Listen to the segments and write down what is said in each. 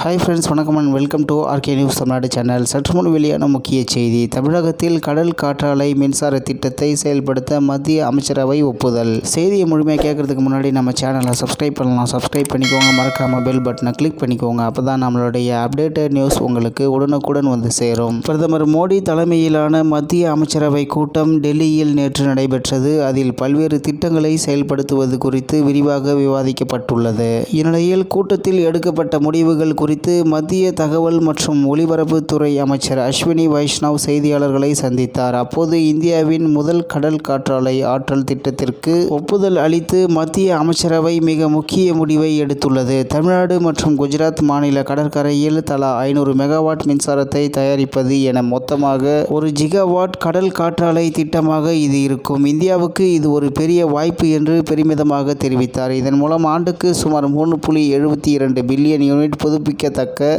Hi friends, வணக்கம் and welcome to RK news Tamil Nadu channel. சற்று முன் வெளியான முக்கிய செய்தி. தமிழகத்தில் கடல் காற்றாலை மின்சார திட்டத்தை செயல்படுத்த மத்திய அமைச்சரவை ஒப்புதல். செய்தியை முழுமையாக கேட்கறதுக்கு முன்னாடி நம்ம சேனலை சப்ஸ்கிரைப் பண்ணலாம். சப்ஸ்கிரைப் பண்ணிக்கோங்க, மறக்காம பெல் பட்டனை கிளிக் பண்ணிக்கோங்க. அப்போ தான் நம்மளுடைய அப்டேட்டட் நியூஸ் உங்களுக்கு உடனுக்குடன் வந்து சேரும். பிரதமர் மோடி தலைமையிலான மத்திய அமைச்சரவை கூட்டம் டெல்லியில் நேற்று நடைபெற்றது. அதில் பல்வேறு திட்டங்களை செயல்படுத்துவது குறித்து விரிவாக விவாதிக்கப்பட்டுள்ளது. இந்நிலையில் கூட்டத்தில் எடுக்கப்பட்ட முடிவுகள் குறித்து மத்திய தகவல் மற்றும் ஒலிபரப்புத்துறை அமைச்சர் அஸ்வினி வைஷ்ணவ் செய்தியாளர்களை சந்தித்தார். அப்போது இந்தியாவின் முதல் கடல் காற்றாலை ஆற்றல் திட்டத்திற்கு ஒப்புதல் அளித்து மத்திய அமைச்சரவை மிக முக்கிய முடிவை எடுத்துள்ளது. தமிழ்நாடு மற்றும் குஜராத் மாநில கடற்கரையில் தலா 500 மெகாவாட் மின்சாரத்தை தயாரிப்பது என மொத்தமாக 1 ஜிகாவாட் கடல் காற்றாலை திட்டமாக இது இருக்கும். இந்தியாவுக்கு இது ஒரு பெரிய வாய்ப்பு என்று பெருமிதமாக தெரிவித்தார். இதன் மூலம் ஆண்டுக்கு சுமார் 3.72 பில்லியன் யூனிட் புதுப்பிக்கத்தக்க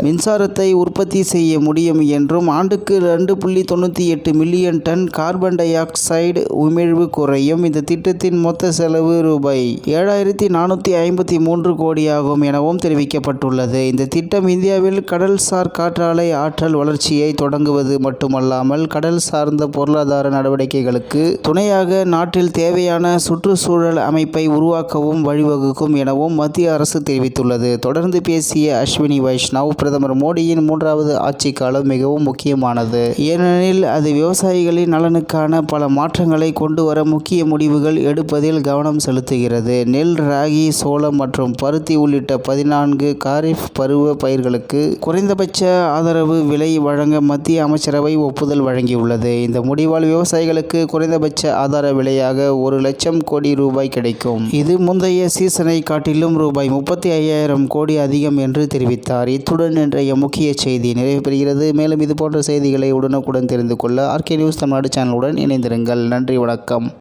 மின்சாரத்தை உற்பத்தி செய்ய முடியும் என்றும், ஆண்டுக்கு 2.98 million tonne carbon dioxide உமிழ்வு குறையும். இந்த திட்டத்தின் மொத்த செலவு ரூபாய் 7,453 கோடியாகும் எனவும் தெரிவிக்கப்பட்டுள்ளது. இந்த திட்டம் இந்தியாவில் கடல்சார் காற்றாலை ஆற்றல் வளர்ச்சியை தொடங்குவது மட்டுமல்லாமல் கடல் சார்ந்த பொருளாதார நடவடிக்கைகளுக்கு துணையாக நாட்டில் தேவையான சுற்றுச்சூழல் அமைப்பை உருவாக்கவும் வழிவகுக்கும் எனவும் மத்திய அரசு தெரிவித்துள்ளது. தொடர்ந்து பேசிய அஸ்வினி வைஷ்ணவ், பிரதமர் மோடியின் 3வது ஆட்சி காலம் மிகவும் முக்கியமானது. ஏனெனில் அது விவசாயிகளின் நலனுக்கான பல மாற்றங்களை கொண்டு வர முக்கிய முடிவுகள் எடுப்பதில் கவனம் செலுத்துகிறது. நெல், ராகி, சோளம் மற்றும் பருத்தி உள்ளிட்ட 14 காரிஃப் பருவ பயிர்களுக்கு குறைந்தபட்ச ஆதரவு விலை வழங்க மத்திய அமைச்சரவை ஒப்புதல் வழங்கியுள்ளது. இந்த முடிவால் விவசாயிகளுக்கு குறைந்தபட்ச ஆதார விலையாக 1 லட்சம் கோடி ரூபாய் கிடைக்கும். இது முந்தைய சீசனை காட்டிலும் ரூபாய் 35,000 கோடி அதிகம் என்று தெரிவித்தார். இத்துடன் இன்றைய முக்கிய செய்தி நிறைவு பெறுகிறது. மேலும் இதுபோன்ற செய்திகளை உடனுக்குடன் தெரிந்து கொள்ள ஆர்கே நியூஸ் தமிழ்நாடு சேனலுடன் இணைந்திருங்கள். நன்றி, வணக்கம்.